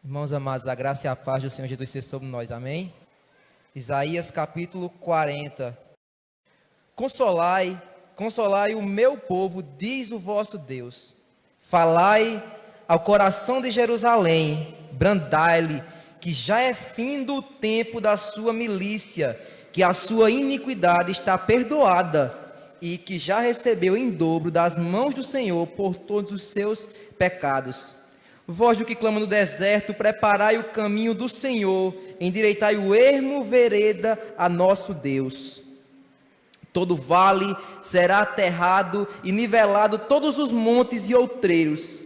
Irmãos amados, a graça e a paz do Senhor Jesus seja sobre nós, amém? Isaías capítulo 40. Consolai o meu povo, diz o vosso Deus. Falai ao coração de Jerusalém, brandai-lhe, que já é fim do tempo da sua milícia, que a sua iniquidade está perdoada, e que já recebeu em dobro das mãos do Senhor por todos os seus pecados. Voz do que clama no deserto, preparai o caminho do Senhor, endireitai o ermo vereda a nosso Deus. Todo vale será aterrado e nivelado todos os montes e outreiros.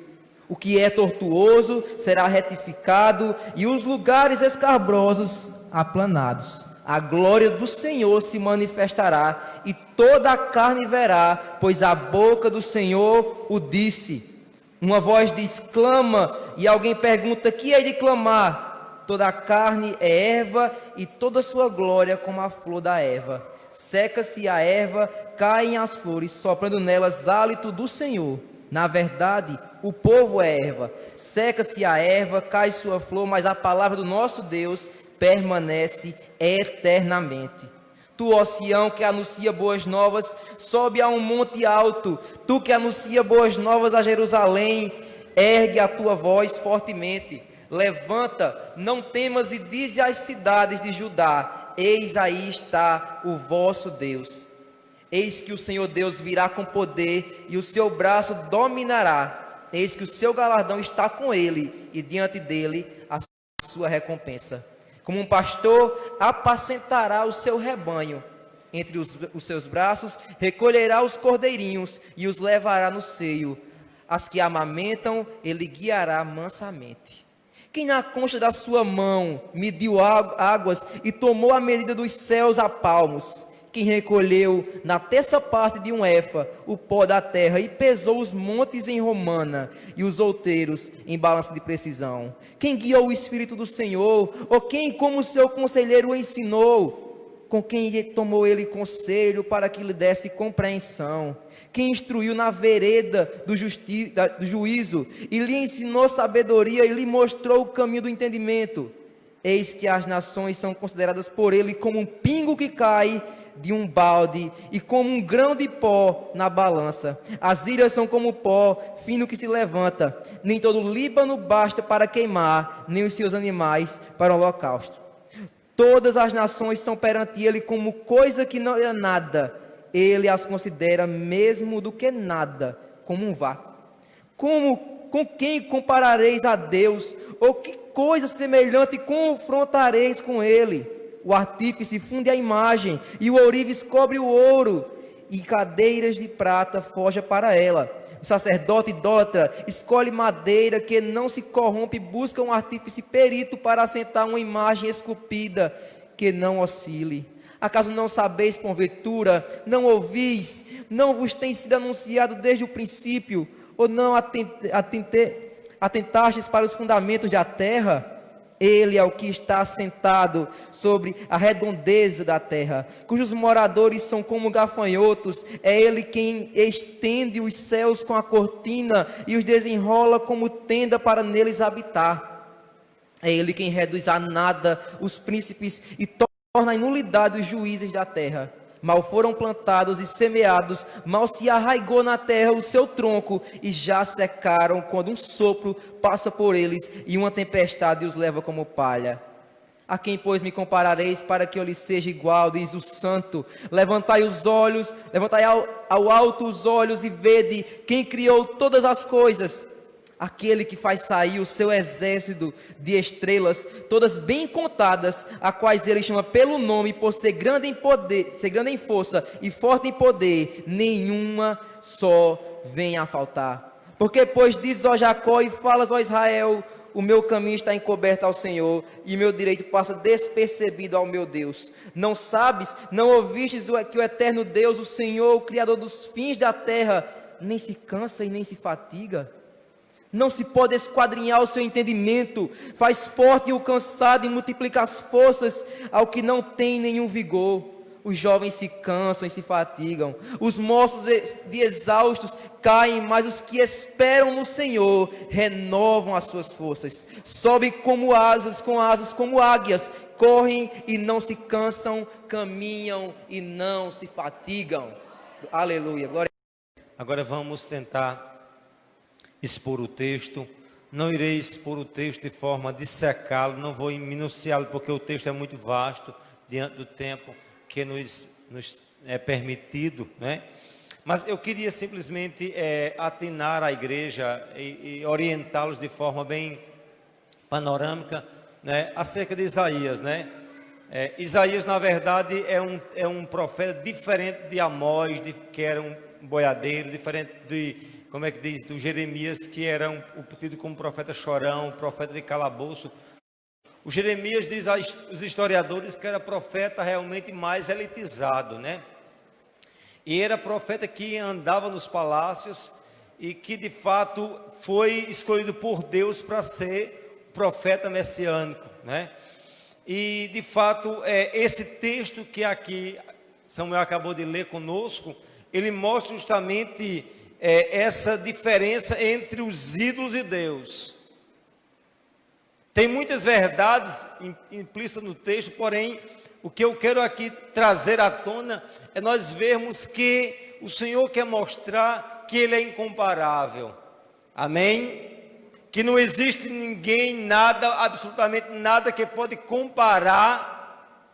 O que é tortuoso será retificado e os lugares escabrosos aplanados. A glória do Senhor se manifestará e toda a carne verá, pois a boca do Senhor o disse. Uma voz diz, clama, e alguém pergunta, que é de clamar? Toda a carne é erva, e toda a sua glória como a flor da erva. Seca-se a erva, caem as flores, soprando nelas hálito do Senhor. Na verdade, o povo é erva. Seca-se a erva, cai sua flor, mas a palavra do nosso Deus permanece eternamente. Tu, ó Sião, que anuncia boas novas, sobe a um monte alto. Tu que anuncia boas novas a Jerusalém, ergue a tua voz fortemente. Levanta, não temas, e dize às cidades de Judá, eis aí está o vosso Deus. Eis que o Senhor Deus virá com poder, e o seu braço dominará. Eis que o seu galardão está com ele, e diante dele a sua recompensa. Como um pastor apacentará o seu rebanho, entre os seus braços recolherá os cordeirinhos e os levará no seio. As que amamentam, ele guiará mansamente. Quem na concha da sua mão mediu águas e tomou a medida dos céus a palmos. Quem recolheu na terça parte de um éfa o pó da terra e pesou os montes em romana e os outeiros em balança de precisão. Quem guiou o Espírito do Senhor, ou quem como seu conselheiro o ensinou? Com quem tomou ele conselho para que lhe desse compreensão? Quem instruiu na vereda do juízo e lhe ensinou sabedoria e lhe mostrou o caminho do entendimento? Eis que as nações são consideradas por ele como um pingo que cai de um balde e como um grão de pó na balança. As ilhas são como pó fino que se levanta. Nem todo o Líbano basta para queimar, nem os seus animais para o holocausto. Todas as nações são perante ele como coisa que não é nada. Ele as considera mesmo do que nada, como um vácuo. Com quem comparareis a Deus? Ou que coisa semelhante confrontareis com ele? O artífice funde a imagem, e o ourives cobre o ouro, e cadeiras de prata forja para ela. O sacerdote idólatra escolhe madeira que não se corrompe e busca um artífice perito para assentar uma imagem esculpida que não oscile. Acaso não sabeis, porventura, não ouvis, não vos tem sido anunciado desde o princípio, ou não atentastes para os fundamentos da terra? Ele é o que está assentado sobre a redondeza da terra, cujos moradores são como gafanhotos. É ele quem estende os céus com a cortina e os desenrola como tenda para neles habitar. É ele quem reduz a nada os príncipes e torna a nulidade os juízes da terra. Mal foram plantados e semeados, mal se arraigou na terra o seu tronco, e já secaram quando um sopro passa por eles, e uma tempestade os leva como palha. A quem, pois, me comparareis para que eu lhe seja igual, diz o Santo. Levantai os olhos, levantai ao alto os olhos e vede quem criou todas as coisas. Aquele que faz sair o seu exército de estrelas, todas bem contadas, a quais ele chama pelo nome, por ser grande em poder, ser grande em força e forte em poder, nenhuma só vem a faltar. Porque, pois, dizes, ó Jacó, e falas, ó Israel, o meu caminho está encoberto ao Senhor, e meu direito passa despercebido ao meu Deus. Não sabes, não ouvistes que o eterno Deus, o Senhor, o Criador dos fins da terra, nem se cansa e nem se fatiga? Não se pode esquadrinhar o seu entendimento, faz forte o cansado e multiplica as forças ao que não tem nenhum vigor. os jovens se cansam e se fatigam, os moços de exaustos caem, mas os que esperam no Senhor renovam as suas forças, sobem com asas como águias, correm e não se cansam, caminham e não se fatigam. Aleluia, glória. Agora vamos tentar expor o texto. Não irei expor o texto de forma de secá-lo, não vou minuciá-lo, porque o texto é muito vasto, diante do tempo que nos é permitido, né? Mas eu queria simplesmente atinar a igreja e orientá-los de forma bem panorâmica, né, acerca de Isaías, né? Isaías, na verdade, é um profeta diferente de Amós, que era um boiadeiro, diferente de, como é que diz, do Jeremias, que era o tido como profeta chorão, profeta de calabouço. O Jeremias diz aos historiadores que era profeta realmente mais elitizado, né? E era profeta que andava nos palácios e que de fato foi escolhido por Deus para ser profeta messiânico, né? E de fato esse texto que aqui Samuel acabou de ler conosco, ele mostra justamente essa diferença entre os ídolos e Deus. Tem muitas verdades implícitas no texto, porém, o que eu quero aqui trazer à tona é nós vermos que o Senhor quer mostrar que Ele é incomparável. Amém? Que não existe ninguém, nada, absolutamente nada que pode comparar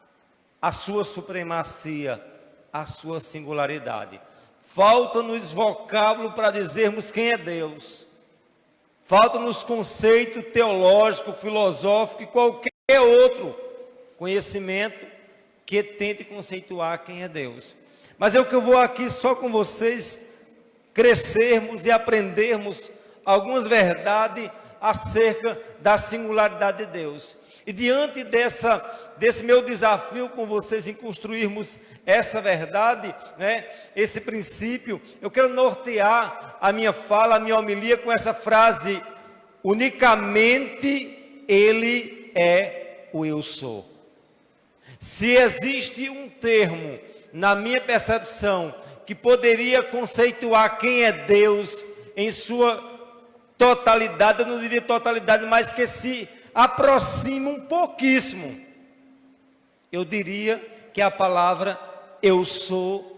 a sua supremacia, a sua singularidade. Falta-nos vocábulo para dizermos quem é Deus. Falta-nos conceito teológico, filosófico e qualquer outro conhecimento que tente conceituar quem é Deus. Mas é o que eu vou aqui só com vocês crescermos e aprendermos algumas verdades acerca da singularidade de Deus. E diante desse meu desafio com vocês em construirmos essa verdade, né, esse princípio, eu quero nortear a minha fala, a minha homilia com essa frase: unicamente Ele é o eu sou. Se existe um termo, na minha percepção, que poderia conceituar quem é Deus em sua totalidade, eu não diria totalidade, mas que se aproxima um pouquíssimo, eu diria que a palavra eu sou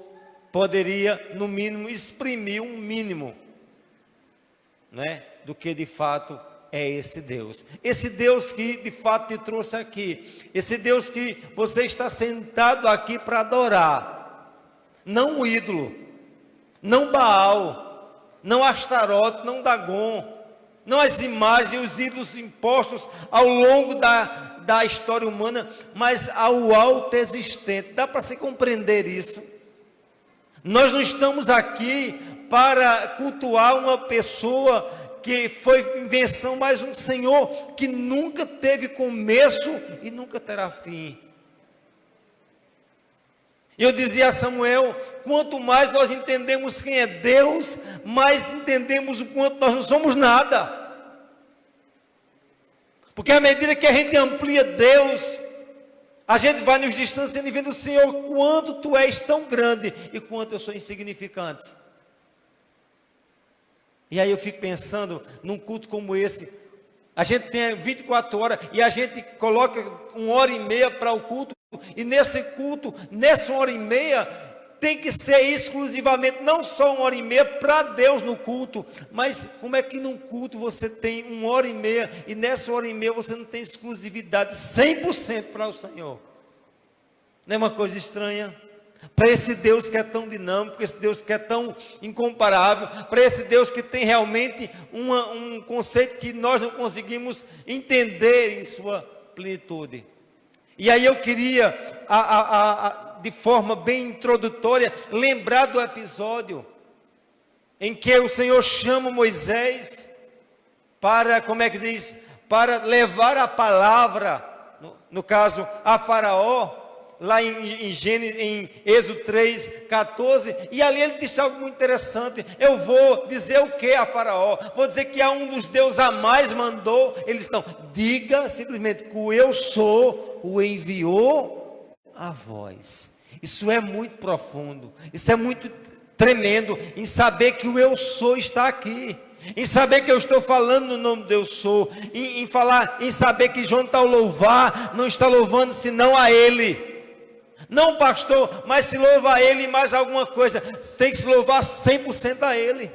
poderia, no mínimo, exprimir um mínimo, né, do que de fato é esse Deus. Esse Deus que de fato te trouxe aqui. Esse Deus que você está sentado aqui para adorar. Não o ídolo, não Baal, não Astarote, não Dagon, não as imagens e os ídolos impostos ao longo da história humana, mas ao alto existente. Dá para se compreender isso? Nós não estamos aqui para cultuar uma pessoa que foi invenção, mas um Senhor que nunca teve começo e nunca terá fim. Eu dizia a Samuel, quanto mais nós entendemos quem é Deus, mais entendemos o quanto nós não somos nada. Porque à medida que a gente amplia Deus, a gente vai nos distanciando e vendo, Senhor, quanto Tu és tão grande e quanto eu sou insignificante. E aí eu fico pensando, num culto como esse, a gente tem 24 horas e a gente coloca 1h30 para o culto, e nesse culto, nessa 1h30, tem que ser exclusivamente, não só 1h30 para Deus no culto, mas como é que num culto você tem 1h30 e nessa 1h30 você não tem exclusividade 100% para o Senhor? Não é uma coisa estranha? Para esse Deus que é tão dinâmico, esse Deus que é tão incomparável, para esse Deus que tem realmente um conceito que nós não conseguimos entender em sua plenitude. E aí eu queria, de forma bem introdutória, lembrar do episódio em que o Senhor chama Moisés para, como é que diz, para levar a palavra, no caso, a Faraó, lá em Êxodo 3:14, e ali ele disse algo muito interessante. Eu vou dizer o que a Faraó? Vou dizer que a um dos deuses a mais mandou. Eles estão, diga simplesmente que o eu sou o enviou a vós. Isso é muito profundo, isso é muito tremendo, em saber que o eu sou está aqui, em saber que eu estou falando no nome do eu sou, em saber que João está ao louvar, não está louvando senão a Ele. Não pastor, mas se louva a Ele e mais alguma coisa, tem que se louvar 100% a Ele.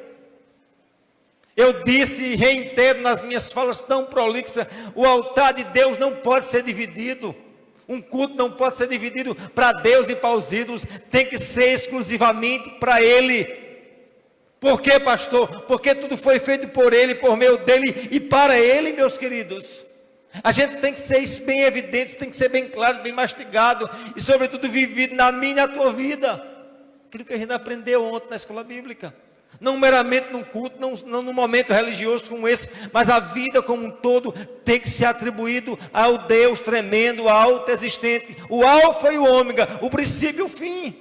Eu disse e reitero nas minhas falas tão prolixas, o altar de Deus não pode ser dividido. Um culto não pode ser dividido para Deus e para os ídolos, tem que ser exclusivamente para Ele. Por quê, pastor? Porque tudo foi feito por Ele, por meio dEle e para Ele, meus queridos. A gente tem que ser isso bem evidente, tem que ser bem claro, bem mastigado e sobretudo vivido na minha e na tua vida. Aquilo que a gente aprendeu ontem na escola bíblica. Não meramente num culto, não num momento religioso como esse, mas a vida como um todo tem que ser atribuído ao Deus tremendo, alto existente, o alfa e o ômega, o princípio e o fim.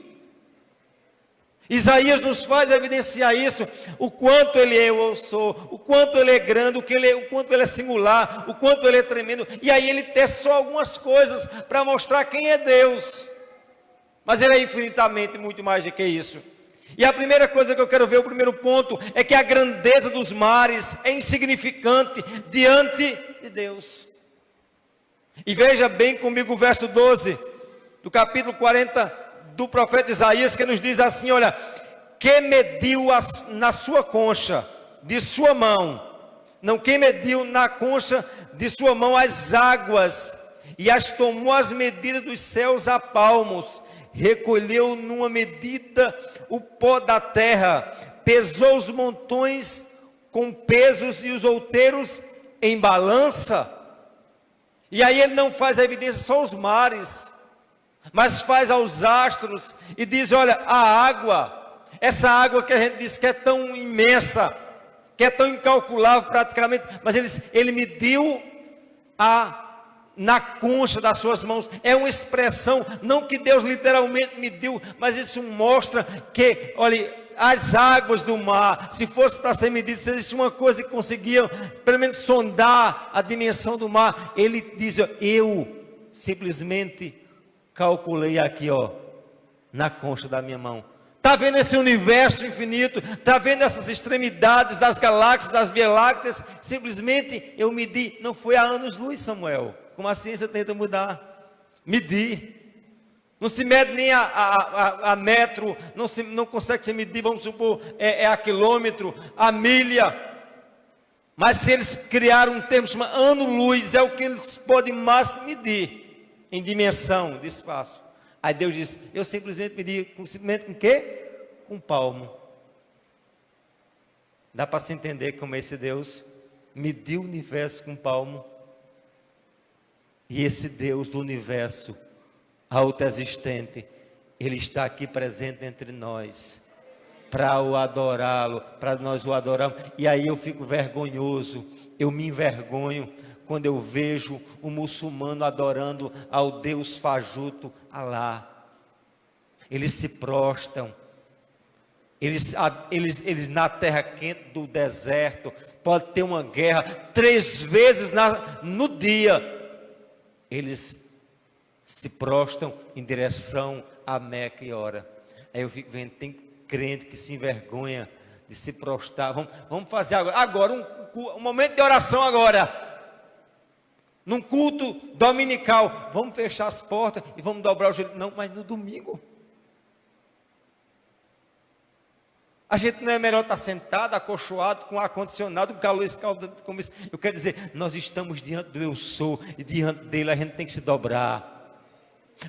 Isaías nos faz evidenciar isso, o quanto Ele é o eu sou, o quanto Ele é grande, o quanto Ele é singular, o quanto Ele é tremendo, e aí Ele testa só algumas coisas para mostrar quem é Deus, mas Ele é infinitamente muito mais do que isso. E a primeira coisa que eu quero ver, o primeiro ponto, é que a grandeza dos mares é insignificante diante de Deus. E veja bem comigo o verso 12, do capítulo 40 do profeta Isaías, que nos diz assim, olha, que mediu na sua concha de sua mão, não quem mediu na concha de sua mão as águas, e as tomou as medidas dos céus a palmos, recolheu numa medida o pó da terra, pesou os montões com pesos e os outeiros em balança. E aí ele não faz a evidência só os mares, mas faz aos astros e diz, olha, a água, essa água que a gente diz que é tão imensa, que é tão incalculável praticamente, mas ele mediu na concha das suas mãos. É uma expressão, não que Deus literalmente mediu, mas isso mostra que, olha, as águas do mar, se fosse para ser medido, se existe uma coisa que conseguia pelo menos sondar a dimensão do mar, ele diz, eu simplesmente calculei aqui, ó, na concha da minha mão. Está vendo esse universo infinito? Está vendo essas extremidades das galáxias, das Via Lácteas? Simplesmente eu medi, não foi há anos-luz, Samuel, como a ciência tenta mudar, medir. Não se mede nem a metro, não consegue se medir, vamos supor, a quilômetro, a milha. Mas se eles criaram um termo chamado ano-luz, é o que eles podem máximo medir em dimensão de espaço. Aí Deus diz, eu simplesmente medi, simplesmente com o quê? Com palmo. Dá para se entender como esse Deus mediu o universo com palmo. E esse Deus do universo autoexistente, Ele está aqui presente entre nós, para o adorá-lo, para nós o adorarmos. E aí eu fico vergonhoso, eu me envergonho, quando eu vejo um muçulmano adorando ao Deus fajuto, Alá. Eles se prostram, eles na terra quente do deserto, pode ter uma guerra 3 vezes no dia, eles se prostram em direção a Meca e ora. Aí eu fico vendo, tem crente que se envergonha de se prostrar. Vamos fazer agora um momento de oração agora. Num culto dominical, vamos fechar as portas e vamos dobrar o joelho. Não, mas no domingo. A gente não é melhor estar sentado, acolchoado, com ar-condicionado, com calor escaldante como isso. Eu quero dizer, nós estamos diante do eu sou, e diante dele a gente tem que se dobrar.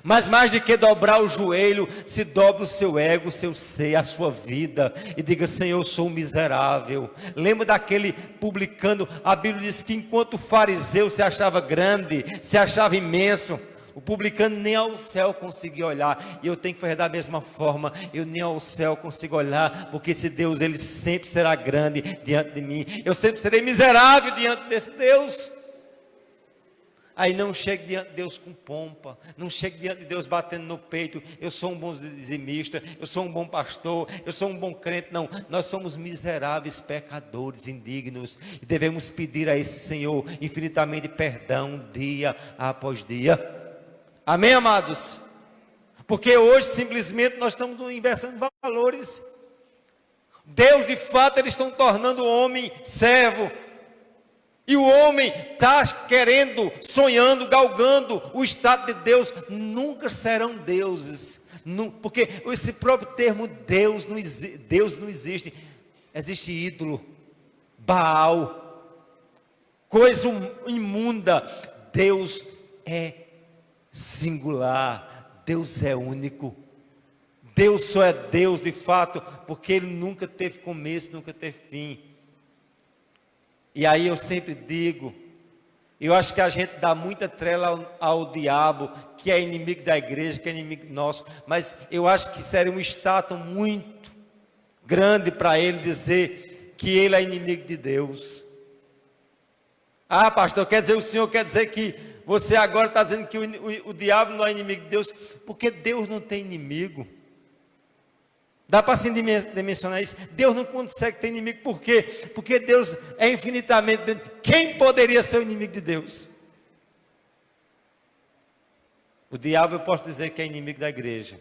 Mas mais do que dobrar o joelho, se dobra o seu ego, o seu ser, a sua vida, e diga, Senhor, eu sou um miserável. Lembra daquele publicano, a Bíblia diz que enquanto o fariseu se achava grande, se achava imenso, o publicano nem ao céu conseguia olhar, e eu tenho que fazer da mesma forma, eu nem ao céu consigo olhar, porque esse Deus, Ele sempre será grande diante de mim, eu sempre serei miserável diante desse Deus. Aí não chegue diante de Deus com pompa, não chegue diante de Deus batendo no peito, eu sou um bom dizimista, eu sou um bom pastor, eu sou um bom crente. Não, nós somos miseráveis pecadores indignos, e devemos pedir a esse Senhor infinitamente perdão dia após dia. Amém, amados? Porque hoje simplesmente nós estamos invertendo valores. Deus, de fato, eles estão tornando o homem servo. E o homem está querendo, sonhando, galgando o estado de Deus. Nunca serão deuses. Porque esse próprio termo Deus não existe. Existe ídolo, Baal, coisa imunda. Deus é singular. Deus é único. Deus só é Deus de fato, porque Ele nunca teve começo, nunca teve fim. E aí eu sempre digo, eu acho que a gente dá muita trela ao diabo, que é inimigo da igreja, que é inimigo nosso, mas eu acho que seria um status muito grande para ele dizer que ele é inimigo de Deus. Ah, pastor, quer dizer, o senhor quer dizer que você agora está dizendo que o diabo não é inimigo de Deus, porque Deus não tem inimigo. Dá para assim dimensionar isso? Deus não consegue ter inimigo, por quê? Porque Deus é infinitamente grande. Quem poderia ser o inimigo de Deus? O diabo eu posso dizer que é inimigo da igreja,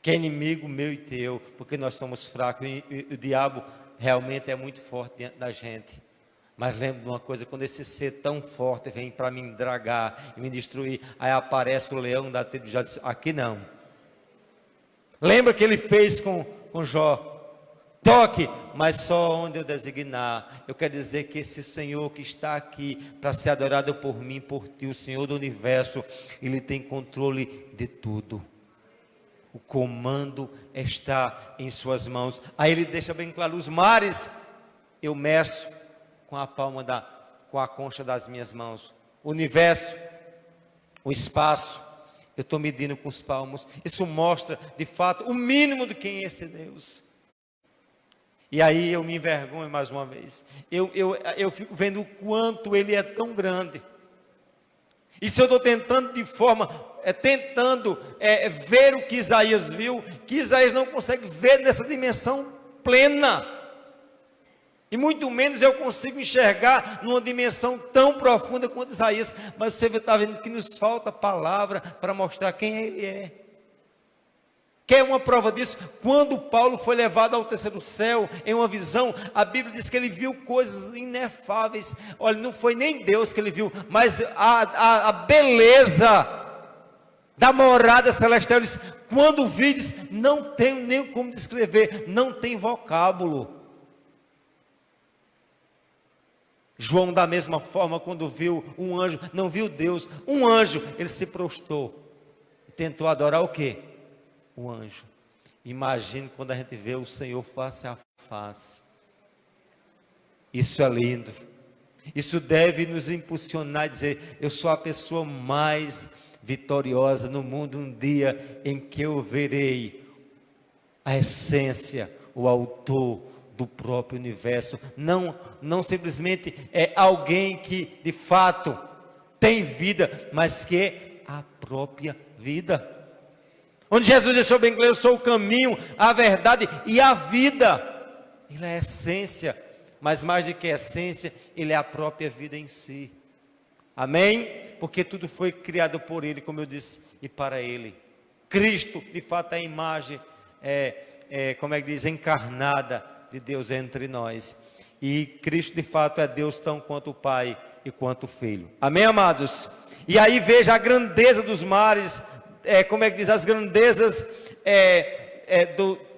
que é inimigo meu e teu, porque nós somos fracos, e o diabo realmente é muito forte diante da gente. Mas lembra de uma coisa, quando esse ser tão forte vem para me dragar e me destruir, aí aparece o leão da tribo de Judá, aqui não. Lembra que ele fez com Jó? Toque, mas só onde eu designar. Eu quero dizer que esse Senhor que está aqui para ser adorado por mim, por ti, o Senhor do universo, Ele tem controle de tudo. O comando está em suas mãos. Aí ele deixa bem claro, os mares eu meço com a concha das minhas mãos. O universo, o espaço, eu estou medindo com os palmos. Isso mostra, de fato, o mínimo de quem é esse Deus. E aí eu me envergonho mais uma vez. Eu fico vendo o quanto Ele é tão grande. E se eu estou tentando ver o que Isaías viu, que Isaías não consegue ver nessa dimensão plena. E muito menos eu consigo enxergar numa dimensão tão profunda quanto Isaías. Mas você está vendo que nos falta palavra para mostrar quem Ele é. Quer uma prova disso? Quando Paulo foi levado ao terceiro céu, em uma visão, a Bíblia diz que ele viu coisas inefáveis. Olha, não foi nem Deus que ele viu, mas a beleza da morada celestial. Ele disse, quando vi, não tenho nem como descrever, não tem vocábulo. João, da mesma forma, quando viu um anjo, não viu Deus, um anjo, ele se prostrou e tentou adorar o quê? O anjo. Imagine quando a gente vê o Senhor face a face. Isso é lindo. Isso deve nos impulsionar a dizer, eu sou a pessoa mais vitoriosa no mundo, um dia em que eu verei a essência, o autor do próprio universo. Não simplesmente é alguém que de fato tem vida, mas que é a própria vida. Onde Jesus deixou bem claro, eu sou o caminho, a verdade e a vida. Ele é a essência, mas mais do que a essência, Ele é a própria vida em si. Amém? Porque tudo foi criado por Ele, como eu disse, e para Ele. Cristo, de fato, é a imagem, como é que diz, encarnada de Deus entre nós. E Cristo, de fato, é Deus tão quanto o Pai e quanto o Filho. Amém, amados? E aí veja a grandeza dos mares, como é que diz, as grandezas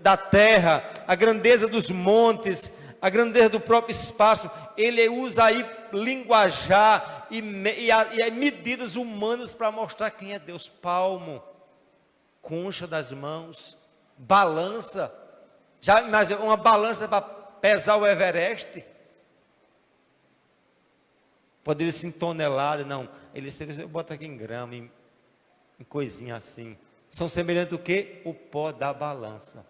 da terra, a grandeza dos montes, a grandeza do próprio espaço. Ele usa aí linguajar e medidas humanas para mostrar quem é Deus. Palmo, concha das mãos, balança. Já imaginou uma balança para pesar o Everest? Poderia ser em tonelada, não. Ele bota aqui em grama, em coisinha assim. São semelhantes do que? O pó da balança.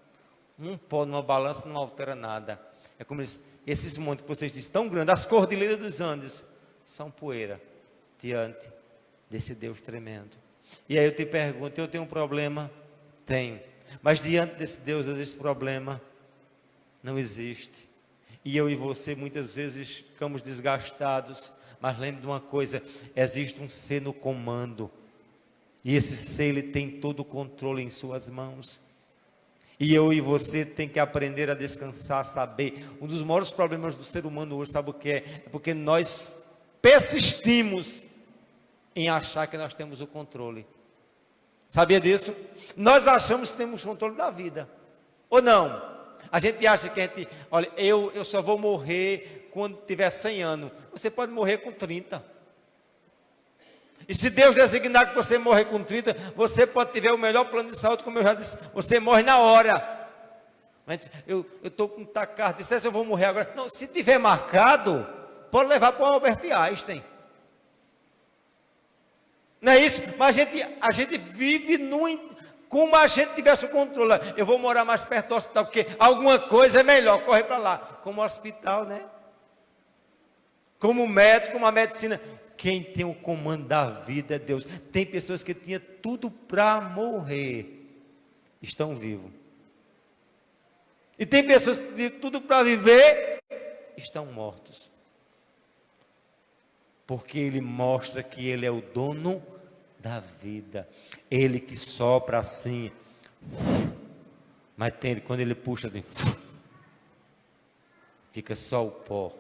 Um pó numa balança não altera nada. É como esses montes que vocês dizem, tão grandes, as cordilheiras dos Andes, são poeira diante desse Deus tremendo. E aí eu te pergunto, eu tenho um problema? Tenho. Mas diante desse Deus, esse problema não existe. E eu e você muitas vezes ficamos desgastados. Mas lembre de uma coisa, existe um ser no comando. E esse ser, ele tem todo o controle em suas mãos. E eu e você tem que aprender a descansar, saber. Um dos maiores problemas do ser humano hoje, sabe o que é? É porque nós persistimos em achar que nós temos o controle. Sabia disso? Nós achamos que temos controle da vida. Ou não? A gente acha que olha, eu só vou morrer quando tiver 100 anos. Você pode morrer com 30. E se Deus designar que você morrer com 30, você pode ter o melhor plano de saúde, como eu já disse, você morre na hora. Mas eu estou com taquicardia, disse, eu vou morrer agora. Não, se tiver marcado, pode levar para o Albert Einstein. Não é isso? Mas a gente vive como a gente tivesse o controle. Eu vou morar mais perto do hospital, porque alguma coisa é melhor, corre para lá. Como hospital, né? Como médico, como a medicina. Quem tem o comando da vida é Deus. Tem pessoas que tinham tudo para morrer, estão vivos. E tem pessoas que tinham tudo para viver, estão mortos. Porque Ele mostra que Ele é o dono da vida. Ele que sopra assim. Mas quando Ele puxa assim, fica só o pó.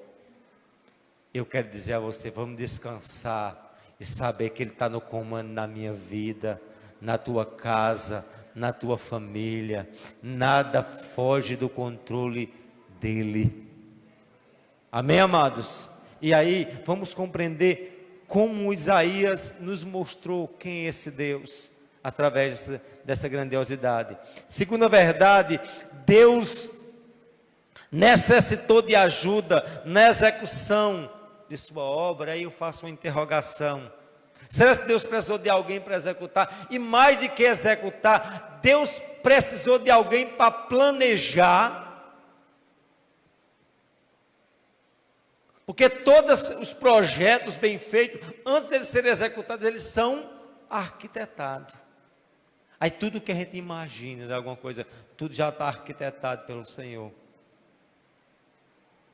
Eu quero dizer a você, vamos descansar e saber que Ele está no comando na minha vida, na tua casa, na tua família. Nada foge do controle dEle. Amém, amados? E aí, vamos compreender como Isaías nos mostrou quem é esse Deus, através dessa grandiosidade. Segunda verdade, Deus necessitou de ajuda na execução de sua obra. Aí eu faço uma interrogação: será que Deus precisou de alguém para executar? E mais do que executar, Deus precisou de alguém para planejar. Porque todos os projetos bem feitos, antes de eles serem executados, eles são arquitetados. Aí tudo que a gente imagina de alguma coisa, tudo já está arquitetado pelo Senhor.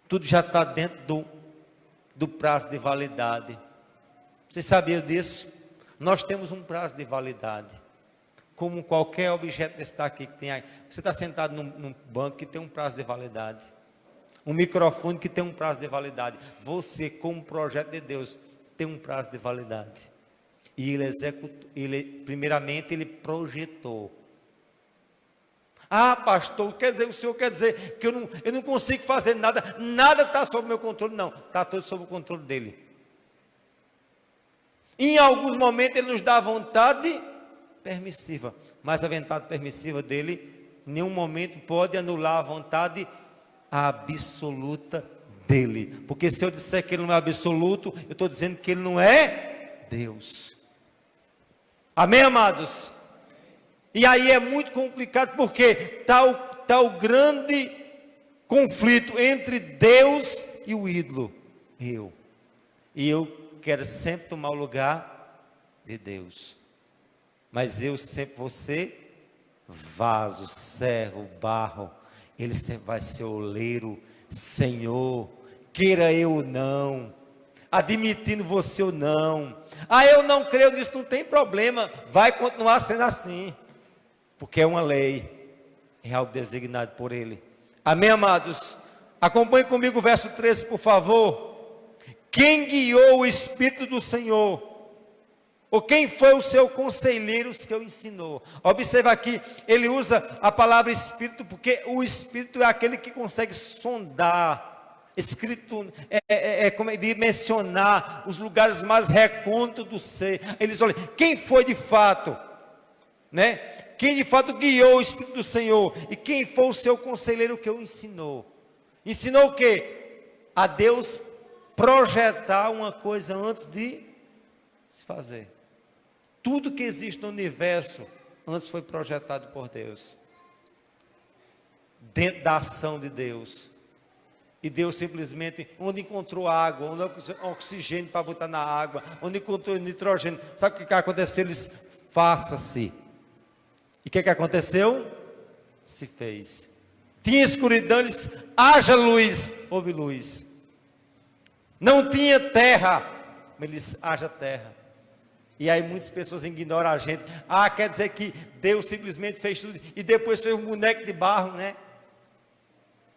Tudo já está dentro do prazo de validade. Vocês sabiam disso? Nós temos um prazo de validade. Como qualquer objeto desse aqui que tem aí. Você está sentado num banco que tem um prazo de validade. Um microfone que tem um prazo de validade. Você, como projeto de Deus, tem um prazo de validade. E Ele executou, primeiramente Ele projetou. Ah, pastor, o senhor quer dizer que eu não consigo fazer nada, nada está sob o meu controle? Não, está tudo sob o controle dEle. Em alguns momentos Ele nos dá a vontade permissiva, mas a vontade permissiva dEle, em nenhum momento pode anular a vontade absoluta dEle. Porque se eu disser que Ele não é absoluto, eu estou dizendo que Ele não é Deus. Amém, amados? E aí é muito complicado, porque está o grande conflito entre Deus e o ídolo. E eu quero sempre tomar o lugar de Deus. Mas eu sempre vou ser vaso, servo, barro. Ele sempre vai ser oleiro, Senhor, queira eu ou não, admitindo você ou não. Ah, eu não creio nisso, não tem problema, vai continuar sendo assim. Porque é uma lei, é algo designado por Ele. Amém, amados? Acompanhe comigo o verso 13, por favor. Quem guiou o Espírito do Senhor? Ou quem foi o seu conselheiro que o ensinou? Observa aqui, ele usa a palavra Espírito, porque o Espírito é aquele que consegue sondar, escrito, como dimensionar os lugares mais recônditos do ser. Eles olham, quem foi de fato, né? Quem de fato guiou o Espírito do Senhor? E quem foi o seu conselheiro que o ensinou? Ensinou o quê? A Deus projetar uma coisa antes de se fazer. Tudo que existe no universo antes foi projetado por Deus. Dentro da ação de Deus. E Deus simplesmente, onde encontrou água, onde oxigênio para botar na água, onde encontrou nitrogênio. Sabe o que aconteceu? Eles, faça-se. E o que aconteceu? Se fez. Tinha escuridão, eles, haja luz, houve luz. Não tinha terra, mas eles, haja terra. E aí muitas pessoas ignoram a gente. Ah, quer dizer que Deus simplesmente fez tudo e depois fez um boneco de barro, né?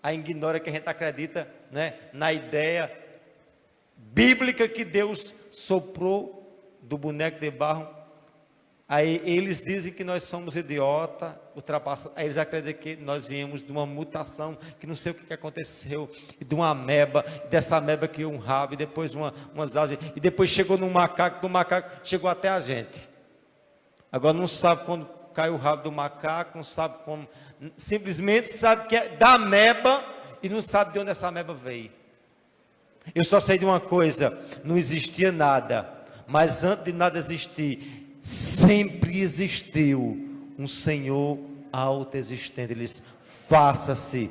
Aí ignora que a gente acredita, né, na ideia bíblica que Deus soprou do boneco de barro. Aí eles dizem que nós somos idiota, ultrapassados. Aí eles acreditam que nós viemos de uma mutação, que não sei o que aconteceu, de uma ameba, dessa ameba criou um rabo, e depois umas asas, e depois chegou no macaco, do macaco chegou até a gente. Agora não sabe quando caiu o rabo do macaco, não sabe como, simplesmente sabe que é da ameba, e não sabe de onde essa ameba veio. Eu só sei de uma coisa, não existia nada, mas antes de nada existir, sempre existiu um Senhor autoexistente. Ele disse, faça-se.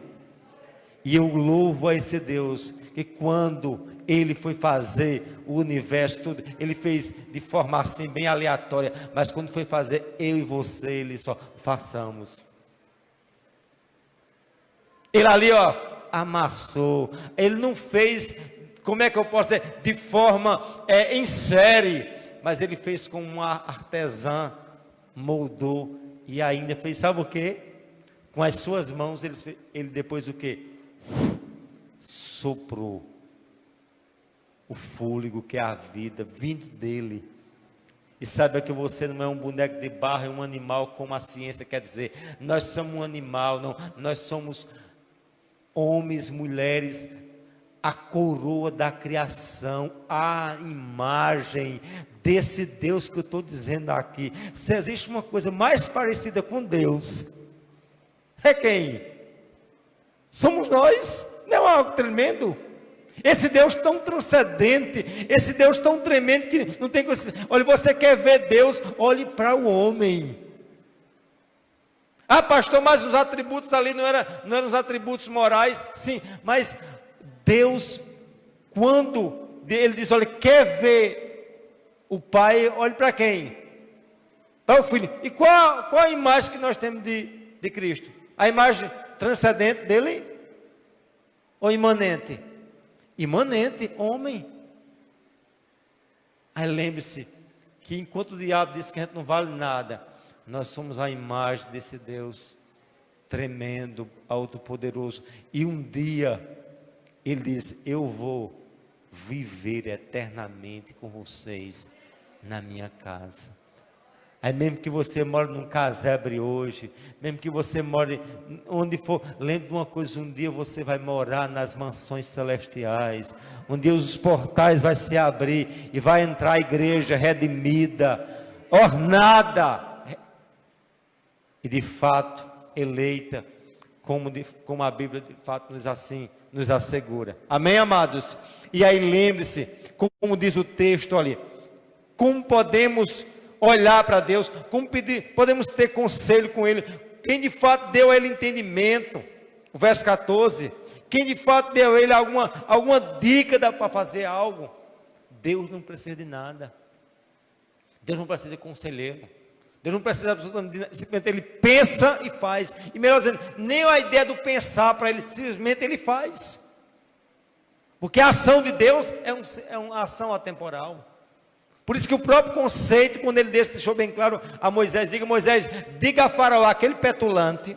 E eu louvo a esse Deus, que quando Ele foi fazer o universo, tudo, Ele fez de forma assim, bem aleatória, mas quando foi fazer eu e você, Ele só, façamos. Ele ali, ó, amassou. Ele não fez, como é que eu posso dizer, de forma em série, mas ele fez com uma artesã, moldou e ainda fez, sabe o que? Com as suas mãos, ele depois o que? Soprou o fôlego que é a vida, vindo dele. E saiba que você não é um boneco de barro, é um animal, como a ciência quer dizer. Nós somos um animal, não, nós somos homens, mulheres, a coroa da criação, a imagem desse Deus que eu estou dizendo aqui. Se existe uma coisa mais parecida com Deus, é quem? Somos nós. Não é algo tremendo? Esse Deus tão transcendente, esse Deus tão tremendo que não tem coisa. Olha, você quer ver Deus, olhe para o homem. Ah, pastor, mas os atributos ali não eram os atributos morais? Sim, mas Deus, quando Ele diz, olha, quer ver o Pai, olhe para quem? Para o Filho. E qual a imagem que nós temos de Cristo? A imagem transcendente dele? Ou imanente? Imanente, homem. Aí lembre-se, que enquanto o diabo diz que a gente não vale nada, nós somos a imagem desse Deus tremendo, alto-poderoso. E um dia, Ele diz, eu vou viver eternamente com vocês na minha casa. Aí mesmo que você mora num casebre hoje, mesmo que você more onde for, lembre de uma coisa, um dia você vai morar nas mansões celestiais, um dia os portais vai se abrir e vai entrar a igreja redimida, ornada, e de fato eleita, como a Bíblia de fato nos assegura. Amém, amados? E aí lembre-se, como diz o texto ali, como podemos olhar para Deus, como podemos ter conselho com Ele, quem de fato deu a Ele entendimento, o verso 14, quem de fato deu a Ele alguma dica para fazer algo. Deus não precisa de nada, Deus não precisa de conselheiro, Deus não precisa absolutamente de nada, simplesmente Ele pensa e faz, e melhor dizendo, nem a ideia do pensar para Ele, simplesmente Ele faz, porque a ação de Deus é uma ação atemporal. Por isso que o próprio conceito, quando ele deixou bem claro a Moisés, diga a Faraó, aquele petulante,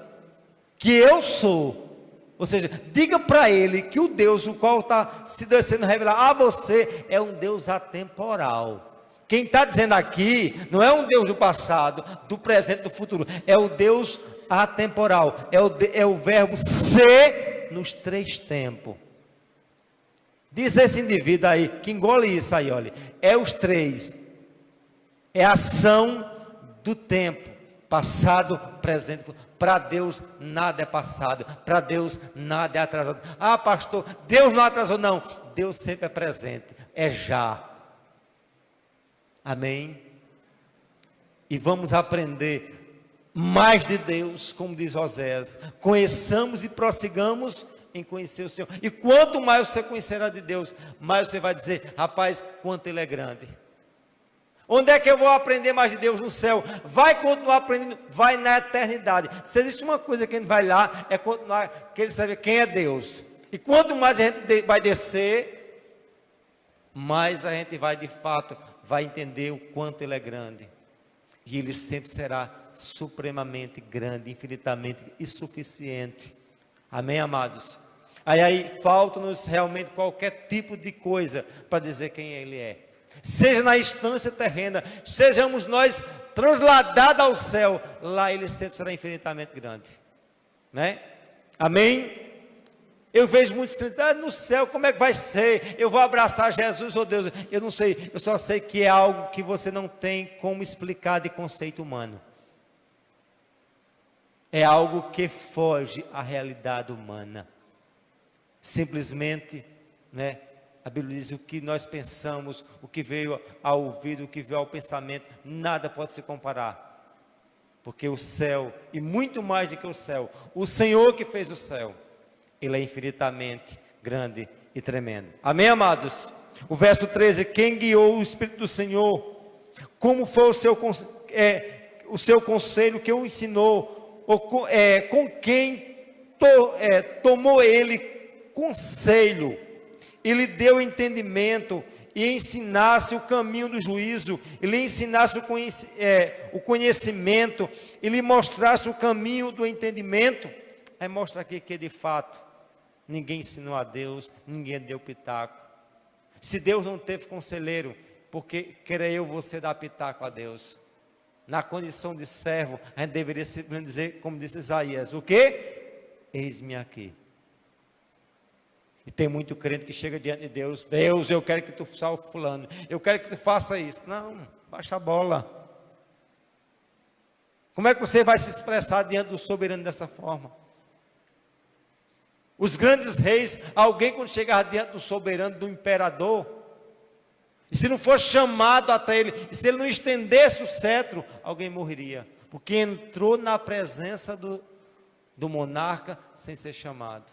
que eu sou, ou seja, diga para ele que o Deus, o qual está se sendo revelado a você, é um Deus atemporal. Quem está dizendo aqui, não é um Deus do passado, do presente, do futuro, é o Deus atemporal, é o verbo ser nos 3 tempos. Diz esse indivíduo aí, que engole isso aí, olha, é os 3, é a ação do tempo, passado, presente, para Deus nada é passado, para Deus nada é atrasado. Ah, pastor, Deus não atrasou, não, Deus sempre é presente, é já. Amém? E vamos aprender mais de Deus, como diz Oséias, conheçamos e prossigamos em conhecer o Senhor, e quanto mais você conhecerá de Deus, mais você vai dizer, rapaz, quanto Ele é grande. Onde é que eu vou aprender mais de Deus? No céu. Vai continuar aprendendo, vai na eternidade. Se existe uma coisa que a gente vai lá, é continuar querendo saber quem é Deus, e quanto mais a gente vai descer, mais a gente vai de fato, vai entender o quanto Ele é grande. E Ele sempre será supremamente grande, infinitamente e suficiente. Amém, amados? Aí falta-nos realmente qualquer tipo de coisa para dizer quem Ele é. Seja na instância terrena, sejamos nós transladados ao céu, lá Ele sempre será infinitamente grande, né? Amém? Eu vejo muitos crentes, no céu como é que vai ser? Eu vou abraçar Jesus, oh Deus, eu não sei, eu só sei que é algo que você não tem como explicar de conceito humano. É algo que foge à realidade humana. Simplesmente, né? A Bíblia diz o que nós pensamos, o que veio ao ouvido, o que veio ao pensamento, nada pode se comparar. Porque o céu, e muito mais do que o céu, o Senhor que fez o céu, Ele é infinitamente grande e tremendo. Amém, amados? O verso 13, quem guiou o Espírito do Senhor? Como foi o seu conselho que o ensinou? Com quem tomou ele conselho? E lhe deu entendimento e ensinasse o caminho do juízo, e lhe ensinasse o conhecimento, e lhe mostrasse o caminho do entendimento. Aí mostra aqui que de fato, ninguém ensinou a Deus, ninguém deu pitaco. Se Deus não teve conselheiro, porque creio você dar pitaco a Deus? Na condição de servo, a gente deveria dizer, como disse Isaías, o quê? Eis-me aqui. E tem muito crente que chega diante de Deus, Deus, eu quero que tu salve fulano, eu quero que tu faça isso. Não, baixa a bola. Como é que você vai se expressar diante do soberano dessa forma? Os grandes reis, alguém quando chegava diante do soberano, do imperador, e se não fosse chamado até ele, e se ele não estendesse o cetro, alguém morreria, porque entrou na presença do monarca sem ser chamado.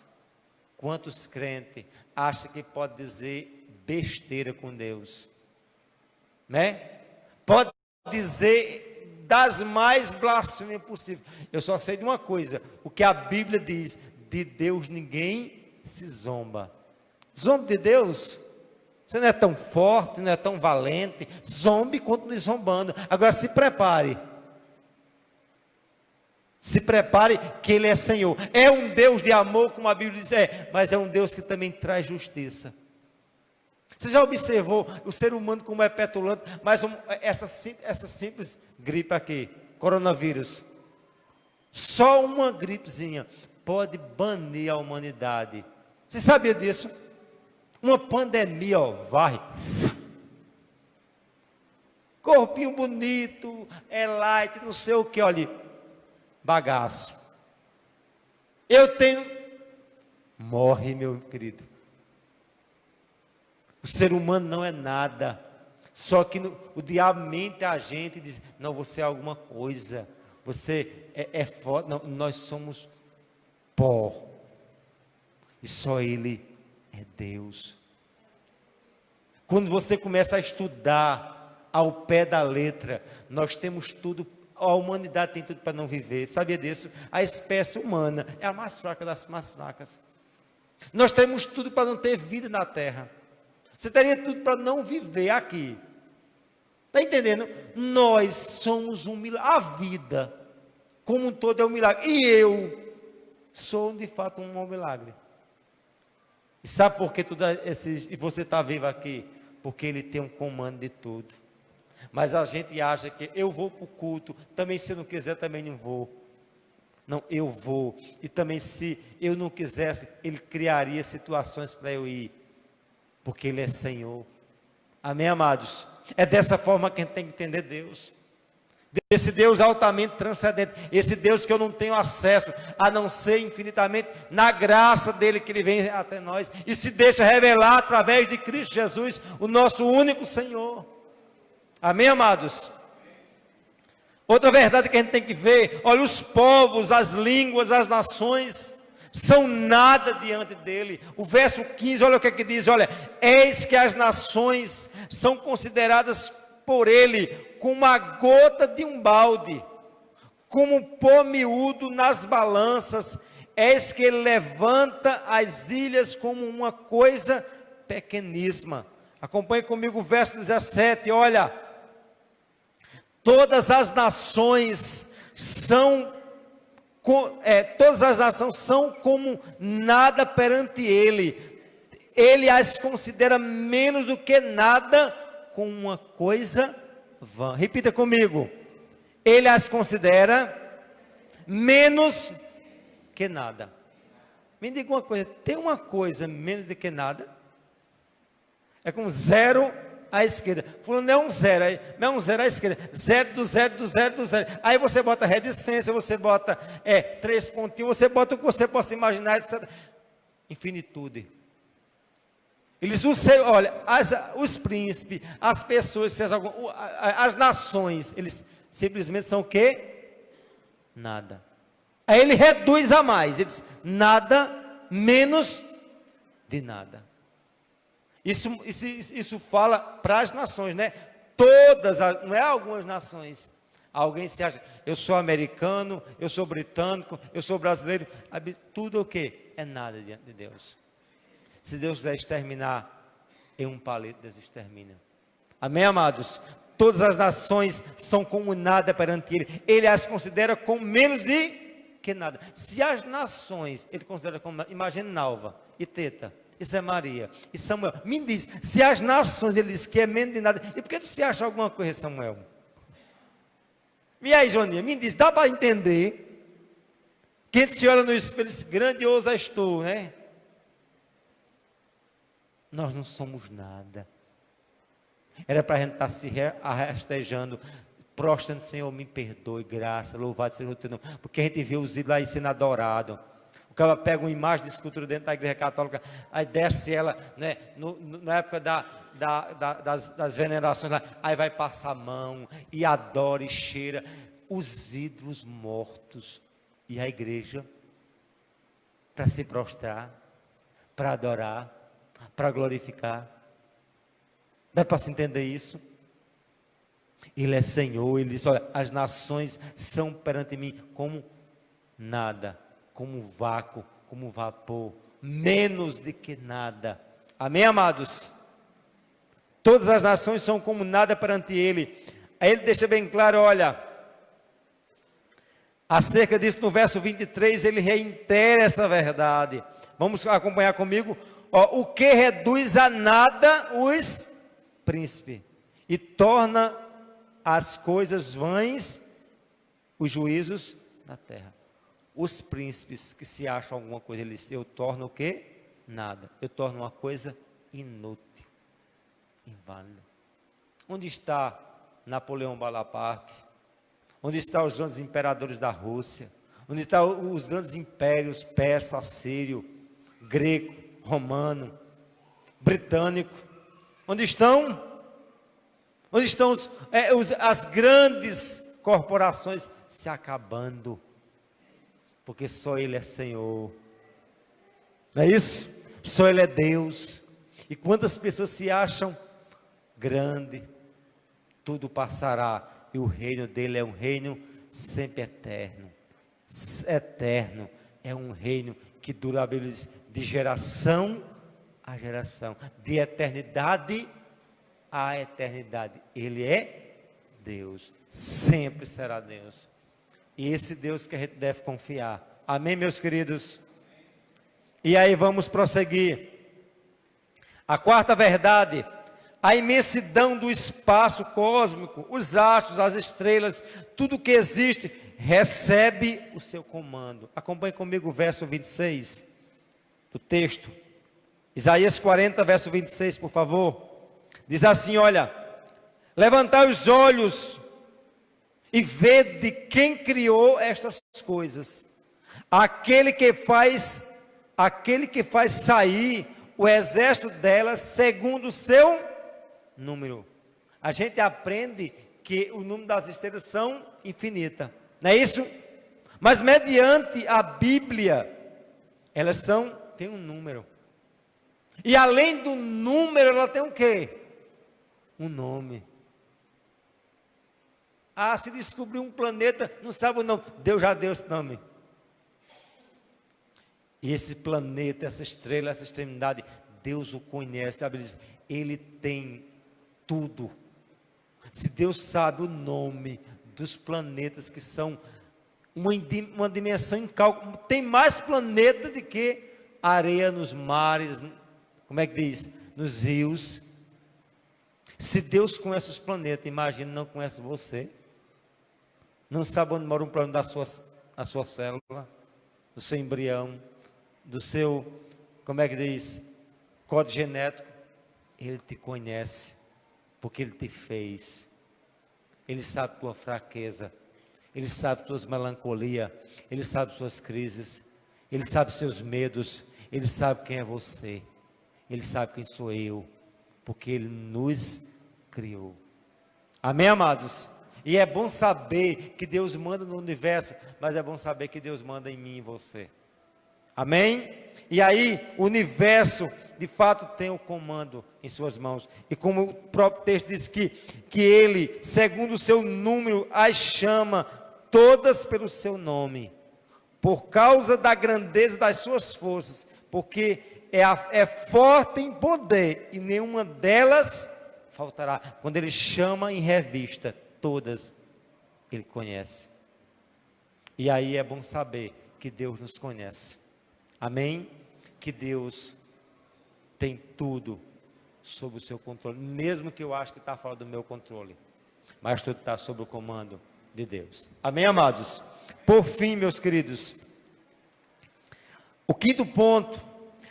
Quantos crentes acham que pode dizer besteira com Deus, né? Pode dizer das mais blasfêmias possíveis. Eu só sei de uma coisa, o que a Bíblia diz, de Deus ninguém se zomba. Zombe de Deus? Você não é tão forte, não é tão valente. Zombe e continue zombando. Agora se prepare. Se prepare que Ele é Senhor. É um Deus de amor, como a Bíblia diz, mas é um Deus que também traz justiça. Você já observou o ser humano como é petulante, mas essa simples gripe aqui, coronavírus, só uma gripezinha pode banir a humanidade. Você sabia disso? Uma pandemia, varre. Corpinho bonito, light, não sei o que, olha, bagaço. Morre, meu querido. O ser humano não é nada. Só que o diabo mente a gente e diz, não, você é alguma coisa. Você é forte. Não, nós somos pó. E só Ele é Deus. Quando você começa a estudar ao pé da letra, nós temos tudo, a humanidade tem tudo para não viver. Sabia disso? A espécie humana é a mais fraca das mais fracas. Nós temos tudo para não ter vida na terra. Você teria tudo para não viver aqui. Está entendendo? Nós somos um milagre. A vida, como um todo, é um milagre. E eu sou, de fato, um milagre. E sabe por que e você está vivo aqui? Porque Ele tem um comando de tudo. Mas a gente acha que eu vou para o culto, também se eu não quiser, também não vou. Não, eu vou. E também se eu não quisesse, Ele criaria situações para eu ir. Porque Ele é Senhor. Amém, amados? É dessa forma que a gente tem que entender Deus. Esse Deus altamente transcendente. Esse Deus que eu não tenho acesso, a não ser infinitamente na graça dEle que Ele vem até nós. E se deixa revelar através de Cristo Jesus, o nosso único Senhor. Amém, amados? Outra verdade que a gente tem que ver, olha, os povos, as línguas, as nações são nada diante dele. O verso 15, olha o que é que diz, olha, eis que as nações são consideradas por ele como uma gota de um balde, como um pó miúdo nas balanças, eis que ele levanta as ilhas como uma coisa pequeníssima. Acompanhe comigo o verso 17, olha. Todas as nações são como nada perante ele. Ele as considera menos do que nada, com uma coisa vã. Repita comigo. Ele as considera menos que nada. Me diga uma coisa, tem uma coisa menos do que nada? É com zero à esquerda. Fulano é um zero, não é um zero à esquerda. Zero do zero do zero do zero. Aí você bota reticência, você bota 3 pontinhos, você bota o que você possa imaginar, etc. Infinitude. Eles usam, olha, os príncipes, as pessoas, as nações, eles simplesmente são o quê? Nada. Aí ele reduz a mais, ele diz, nada menos de nada. Isso fala para as nações, né? Todas, não é algumas nações. Alguém se acha, eu sou americano, eu sou britânico, eu sou brasileiro, tudo o quê? É nada diante de Deus. Se Deus quiser exterminar em um palito, Deus extermina. Amém, amados? Todas as nações são como nada perante Ele. Ele as considera como menos de que nada. Se as nações, Ele considera como, imagine Nalva e Teta, e Zé Maria, e Samuel. Me diz, se as nações, Ele diz que é menos de nada, e por que você acha alguma coisa, Samuel? E aí, Joninha, me diz, dá para entender? Quem se olha no espelho, diz, grandioso és tu, né? Nós não somos nada. Era para a gente estar se arrastejando, prostrando, Senhor, me perdoe, graça, louvado seja o teu nome. Porque a gente vê os ídolos aí sendo adorados. O cara pega uma imagem de escultura dentro da igreja católica, aí desce ela, né, na época das venerações, lá, aí vai passar a mão, e adora e cheira os ídolos mortos. E a igreja, para se prostrar, para adorar, para glorificar. Dá para se entender isso? Ele é Senhor, Ele diz, olha, as nações são perante mim como nada, como vácuo, como vapor, menos do que nada. Amém, amados? Todas as nações são como nada perante Ele. Aí Ele deixa bem claro, olha, acerca disso no verso 23, Ele reitera essa verdade. Vamos acompanhar comigo. O que reduz a nada os príncipes e torna as coisas vãs, os juízos da terra. Os príncipes que se acham alguma coisa, eles, eu torno o quê? Nada. Eu torno uma coisa inútil, inválida. Onde está Napoleão Bonaparte? Onde estão os grandes imperadores da Rússia? Onde estão os grandes impérios persa, assírio, grego, romano, britânico? Onde estão? Onde estão as grandes corporações se acabando? Porque só Ele é Senhor. Não é isso? Só Ele é Deus. E quantas pessoas se acham grande, tudo passará. E o reino dele é um reino sempre eterno. Eterno. É um reino que dura de geração a geração, de eternidade a eternidade. Ele é Deus, sempre será Deus. E esse Deus que a gente deve confiar. Amém, meus queridos? E aí vamos prosseguir. A quarta verdade, a imensidão do espaço cósmico, os astros, as estrelas, tudo que existe, recebe o seu comando. Acompanhe comigo o verso 26 do texto. Isaías 40, verso 26, por favor. Diz assim, olha, levantai os olhos e vede quem criou estas coisas. Aquele que faz sair o exército delas segundo o seu número. A gente aprende que o número das estrelas são infinitas, não é isso? Mas mediante a Bíblia, elas têm um número. E além do número, ela tem o quê? Um nome. Se descobriu um planeta, não sabe o nome. Deus já deu esse nome. E esse planeta, essa estrela, essa extremidade, Deus o conhece. Sabe? Ele tem tudo. Se Deus sabe o nome dos planetas que são uma dimensão incálculável, tem mais planeta do que areia nos mares, como é que diz? Nos rios. Se Deus conhece os planetas, imagina, não conhece você. Não sabe onde mora um plano da sua célula, do seu embrião, do seu, como é que diz? Código genético. Ele te conhece, porque Ele te fez. Ele sabe tua fraqueza. Ele sabe tuas melancolias. Ele sabe suas crises. Ele sabe seus medos. Ele sabe quem é você. Ele sabe quem sou eu. Porque Ele nos criou. Amém, amados? E é bom saber que Deus manda no universo, mas é bom saber que Deus manda em mim e em você. Amém? E aí, o universo, de fato, tem o comando em suas mãos. E como o próprio texto diz que Ele, segundo o seu número, as chama todas pelo seu nome, por causa da grandeza das suas forças, porque é forte em poder, e nenhuma delas faltará. Quando Ele chama em revista, todas Ele conhece. E aí é bom saber que Deus nos conhece. Amém? Que Deus tem tudo sob o seu controle, mesmo que eu acho que está fora do meu controle, mas tudo está sob o comando de Deus. Amém, amados? Por fim, meus queridos, o quinto ponto,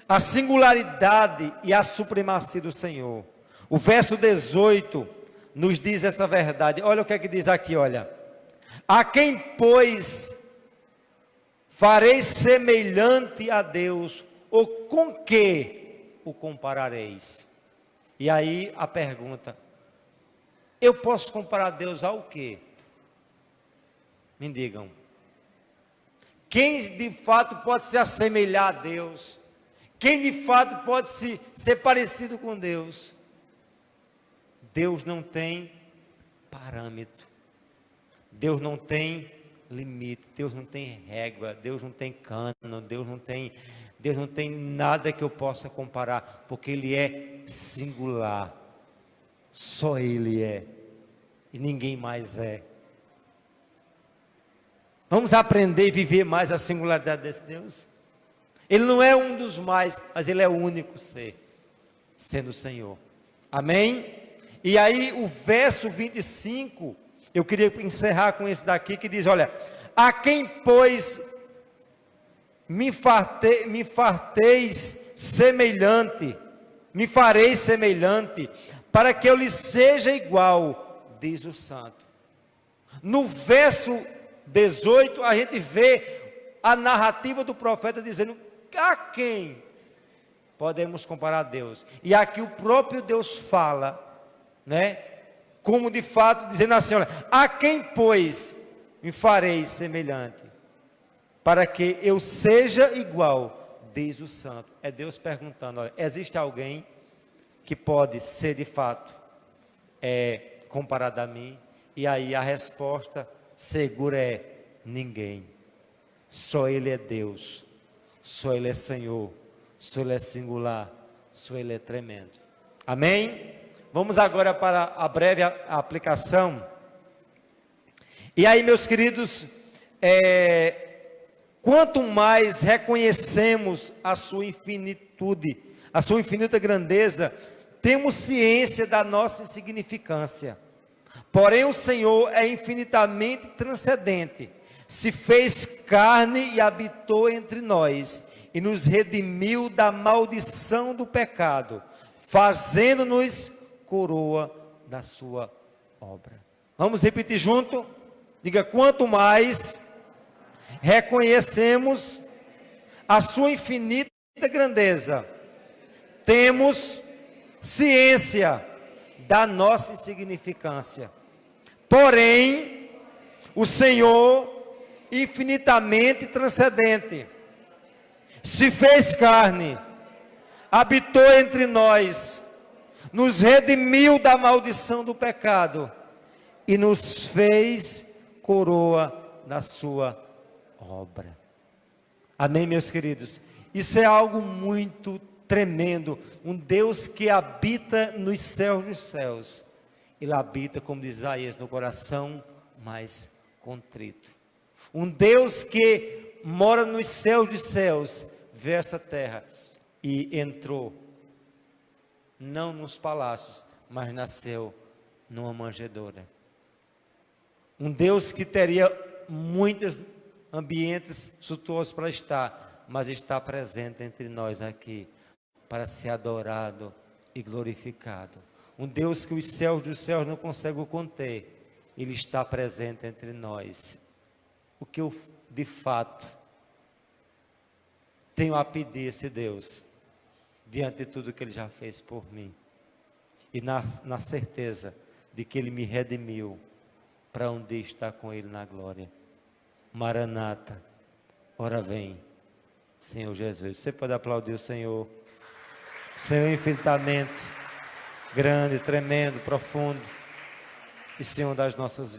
a singularidade e a supremacia do Senhor. O verso 18 nos diz essa verdade. Olha o que é que diz aqui, olha. A quem, pois, farei semelhante a Deus, ou com que o comparareis? E aí a pergunta, eu posso comparar Deus ao quê? Me digam. Quem de fato pode se assemelhar a Deus? Quem de fato pode ser parecido com Deus? Deus não tem parâmetro. Deus não tem limite. Deus não tem régua. Deus não tem cano. Deus não tem nada que eu possa comparar, porque Ele é singular. Só Ele é. E ninguém mais é. Vamos aprender e viver mais a singularidade desse Deus? Ele não é um dos mais, mas Ele é o único ser, sendo o Senhor. Amém? E aí o verso 25, eu queria encerrar com esse daqui, que diz, olha, a quem, pois, me fareis semelhante, para que eu lhe seja igual, diz o santo. No verso 18, a gente vê a narrativa do profeta dizendo, a quem podemos comparar a Deus? E aqui o próprio Deus fala, né? Como de fato, dizendo assim, olha, a quem, pois, me farei semelhante, para que eu seja igual, diz o santo. É Deus perguntando, olha, existe alguém que pode ser de fato comparado a mim? E aí a resposta segura é, ninguém. Só Ele é Deus, só Ele é Senhor, só Ele é singular, só Ele é tremendo. Amém? Vamos agora para a breve aplicação. E aí, meus queridos, quanto mais reconhecemos a sua infinitude, a sua infinita grandeza, temos ciência da nossa insignificância. Porém, o Senhor é infinitamente transcendente, se fez carne e habitou entre nós, e nos redimiu da maldição do pecado, fazendo-nos coroa da sua obra. Vamos repetir junto? Diga, quanto mais reconhecemos a sua infinita grandeza, temos ciência da nossa insignificância. Porém, o Senhor, infinitamente transcendente, se fez carne, habitou entre nós, nos redimiu da maldição do pecado e nos fez coroa da sua obra. Amém, meus queridos? Isso é algo muito tremendo, um Deus que habita nos céus dos céus. Ele habita, como diz Isaías, no coração mais contrito. Um Deus que mora nos céus dos céus, vê essa terra e entrou, não nos palácios, mas nasceu numa manjedoura. Um Deus que teria muitos ambientes suntuosos para estar, mas está presente entre nós aqui, para ser adorado e glorificado. Um Deus que os céus dos céus não conseguem conter, Ele está presente entre nós. O que eu, de fato, tenho a pedir a esse Deus, diante de tudo que Ele já fez por mim, e na certeza de que Ele me redimiu, para um dia estar com Ele na glória. Maranata, ora vem, Senhor Jesus. Você pode aplaudir o Senhor. O Senhor infinitamente grande, tremendo, profundo, e Senhor das nossas vidas.